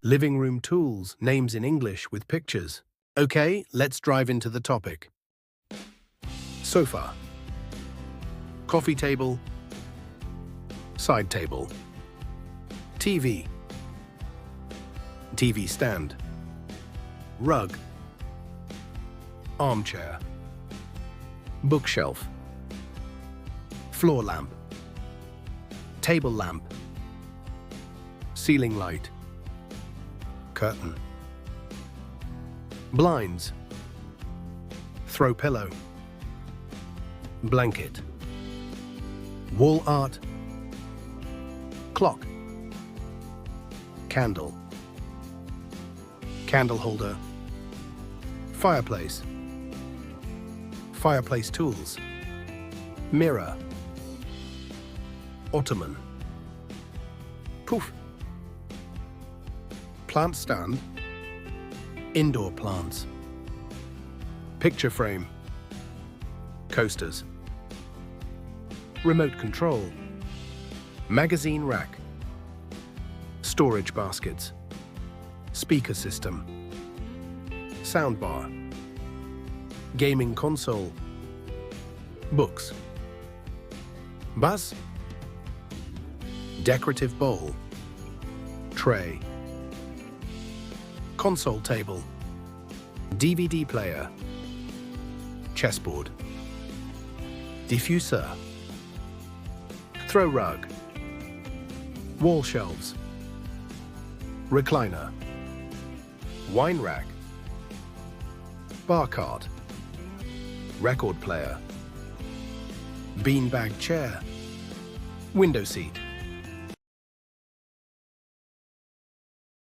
Living room tools, names in English with pictures. Okay, let's dive into the topic. Sofa. Coffee table. Side table. TV. TV stand. Rug. Armchair. Bookshelf. Floor lamp. Table lamp. Ceiling light. Curtain. Blinds. Throw pillow. Blanket. Wall art. Clock. Candle. Candle holder. Fireplace. Fireplace tools. Mirror. Ottoman. Poof. Plant stand. Indoor plants. Picture frame. Coasters. Remote control. Magazine rack. Storage baskets. Speaker system. Soundbar. Gaming console. Books. Bus. Decorative bowl. Tray. Console table. DVD player. Chessboard. Diffuser. Throw rug. Wall shelves. Recliner. Wine rack. Bar cart. Record player. Beanbag chair. Window seat.